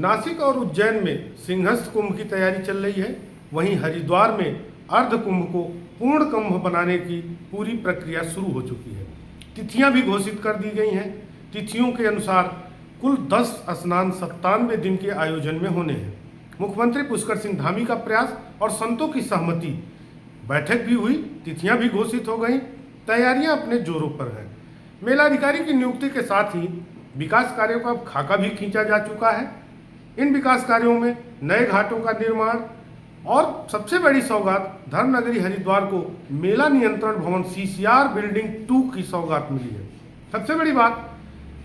नासिक और उज्जैन में सिंहस्थ कुंभ की तैयारी चल रही है। वहीं हरिद्वार में अर्ध कुंभ को पूर्ण कुंभ बनाने की पूरी प्रक्रिया शुरू हो चुकी है। तिथियां भी घोषित कर दी गई हैं। तिथियों के अनुसार कुल 10 स्नान 97 दिन के आयोजन में होने हैं। मुख्यमंत्री पुष्कर सिंह धामी का प्रयास और संतों की सहमति, बैठक भी हुई, तिथियां भी घोषित हो गई, तैयारियां अपने जोरों पर हैं। मेलाधिकारी की नियुक्ति के साथ ही विकास कार्यों का खाका भी खींचा जा चुका है। इन विकास कार्यों में नए घाटों का निर्माण और सबसे बड़ी सौगात धर्मनगरी हरिद्वार को मेला नियंत्रण भवन CCR बिल्डिंग 2 की सौगात मिली है। सबसे बड़ी बात,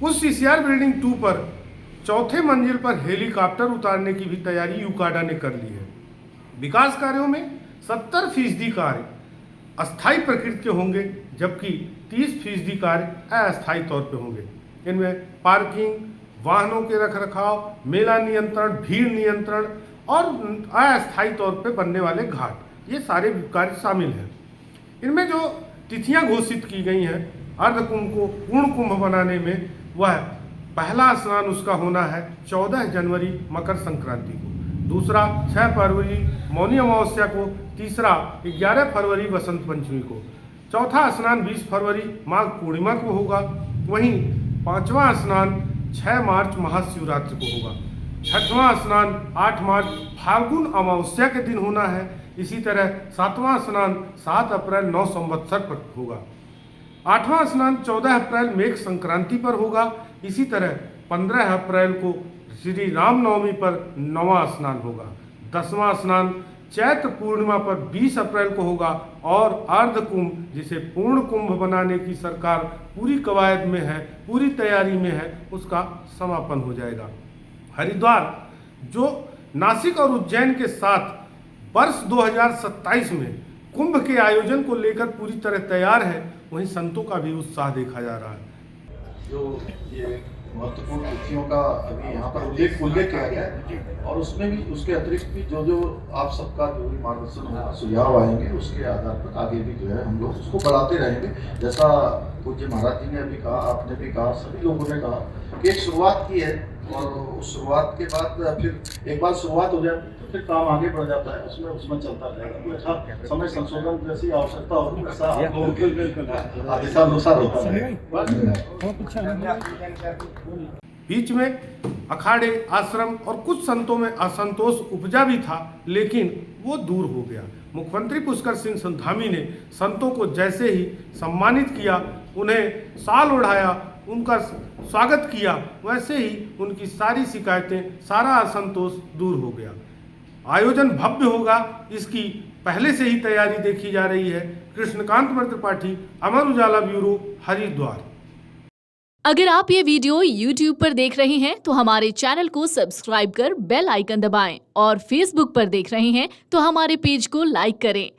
उस CCR बिल्डिंग 2 पर चौथे मंजिल पर हेलीकॉप्टर उतारने की भी तैयारी यूकाडा ने कर ली है। विकास कार्यों में 70% कार्य अस्थायी प्रकृति के होंगे, जबकि 30% कार्य अस्थायी तौर पर होंगे। इनमें पार्किंग, वाहनों के रखरखाव, मेला नियंत्रण, भीड़ नियंत्रण और अस्थायी तौर पर बनने वाले घाट, ये सारे कार्य शामिल हैं। इनमें जो तिथियां घोषित की गई हैं अर्ध कुंभ को पूर्ण कुंभ बनाने में, वह पहला स्नान उसका होना है 14 जनवरी मकर संक्रांति को, दूसरा 6 फरवरी मौनी अमावस्या को, तीसरा 11 फरवरी वसंत पंचमी को, चौथा स्नान 20 फरवरी माघ पूर्णिमा को होगा। वहीं 5वां स्नान 6 मार्च महाशिवरात्रि को होगा। 6वां स्नान 8 मार्च फाल्गुन अमावस्या के दिन होना है। इसी तरह 7वां स्नान 7 अप्रैल 9 संवत्सर पर होगा। 8वां स्नान 14 अप्रैल मेघ संक्रांति पर होगा। इसी तरह 15 अप्रैल को श्री रामनवमी पर 9वां स्नान होगा। 10वां स्नान चैत्र पूर्णिमा पर 20 अप्रैल को होगा और अर्ध कुंभ, जिसे पूर्ण कुंभ बनाने की सरकार पूरी कवायद में है, पूरी तैयारी में है, उसका समापन हो जाएगा। हरिद्वार जो नासिक और उज्जैन के साथ वर्ष 2027 में कुंभ के आयोजन को लेकर पूरी तरह तैयार है, वहीं संतों का भी उत्साह देखा जा रहा है। जो ये महत्वपूर्ण तिथियों का अभी यहाँ पर उल्लेख किया गया है और उसमें भी उसके अतिरिक्त भी जो आप सबका जो भी मार्गदर्शन होगा, सुझाव आएंगे, उसके आधार पर आगे भी जो है हम लोग उसको बढ़ाते रहेंगे। जैसा पूज्य महाराज जी ने अभी कहा, आपने भी कहा, सभी लोगों ने कहा कि एक शुरुआत की है और उस शुरुआत के बाद फिर एक बार शुरुआत हो जाती है तो फिर काम आगे बढ़ जाता है, उसमें चलता रहेगा। अच्छा, समय संशोधन जैसी आवश्यकता होगी वैसा आदेशानुसार होता है। बीच में अखाड़े, आश्रम और कुछ संतों में असंतोष उपजा भी था, लेकिन वो दूर हो गया। मुख्यमंत्री पुष्कर सिंह धामी ने संतों को जैसे ही सम्मानित किया, उन्हें शाल ओढ़ाया, उनका स्वागत किया, वैसे ही उनकी सारी शिकायतें, सारा असंतोष दूर हो गया। आयोजन भव्य होगा, इसकी पहले से ही तैयारी देखी जा रही है। कृष्णकांत त्रिपाठी, अमर उजाला ब्यूरो, हरिद्वार। अगर आप ये वीडियो YouTube पर देख रहे हैं तो हमारे चैनल को सब्सक्राइब कर बेल आइकन दबाएं और Facebook पर देख रहे हैं तो हमारे पेज को लाइक करें।